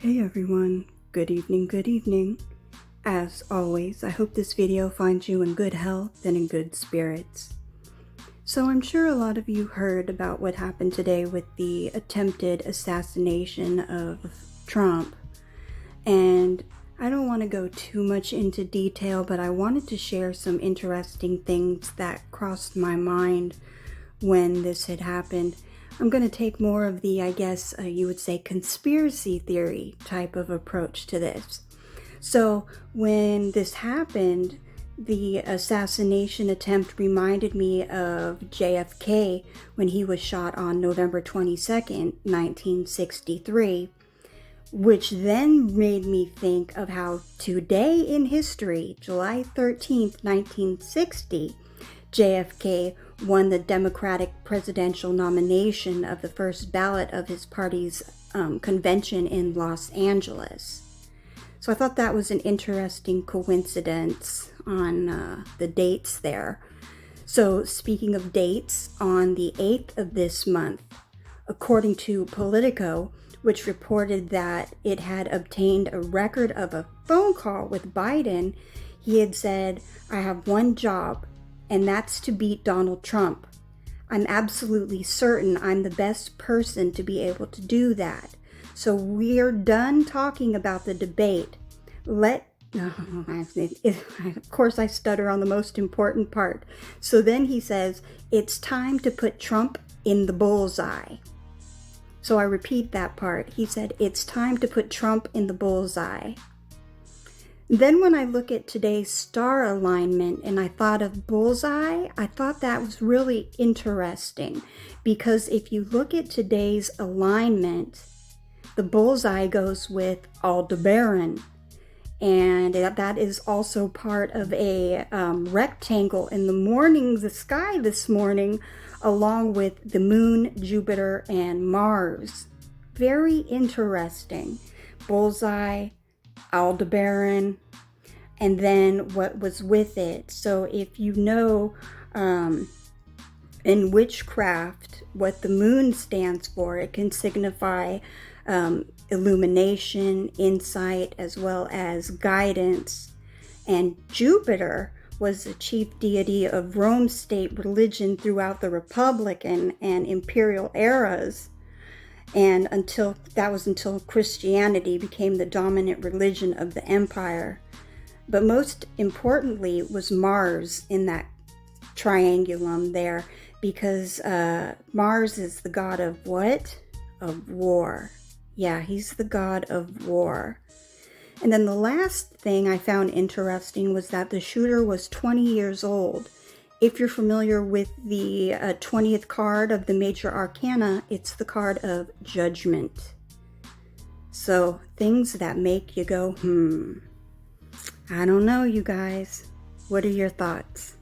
Hey everyone, good evening, good evening. As always, I hope this video finds you in good health and in good spirits. So I'm sure a lot of you heard about what happened today with the attempted assassination of Trump. And I don't want to go too much into detail, but I wanted to share some interesting things that crossed my mind when this had happened. I'm going to take more of the, you would say, conspiracy theory type of approach to this. So when this happened, the assassination attempt reminded me of JFK when he was shot on November 22nd, 1963, which then made me think of how today in history, July 13th, 1960, JFK won the Democratic presidential nomination of the first ballot of his party's convention in Los Angeles. So I thought that was an interesting coincidence on the dates there. So speaking of dates, on the 8th of this month, according to Politico, which reported that it had obtained a record of a phone call with Biden, he had said, "I have one job, and that's to beat Donald Trump. I'm absolutely certain I'm the best person to be able to do that. So we're done talking about the debate. Of course I stutter on the most important part. So then he says, it's time to put Trump in the bullseye." So I repeat that part. He said, it's time to put Trump in the bullseye. Then when I look at today's star alignment and I thought of bullseye, I thought that was really interesting, because if you look at today's alignment, the bullseye goes with Aldebaran, and that is also part of a rectangle in the sky this morning, along with the moon, Jupiter, and Mars. Very interesting. Bullseye, Aldebaran, and then what was with it. So if you know in witchcraft what the moon stands for, it can signify illumination, insight, as well as guidance. And Jupiter was the chief deity of Rome's state religion throughout the Republican and imperial eras, and until Christianity became the dominant religion of the empire. But most importantly was Mars in that triangulum there, because Mars is the god of what? Of war. Yeah, he's the god of war. And then the last thing I found interesting was that the shooter was 20 years old. If you're familiar with the 20th card of the major arcana, it's the card of judgment. So things that make you go, I don't know, you guys. What are your thoughts?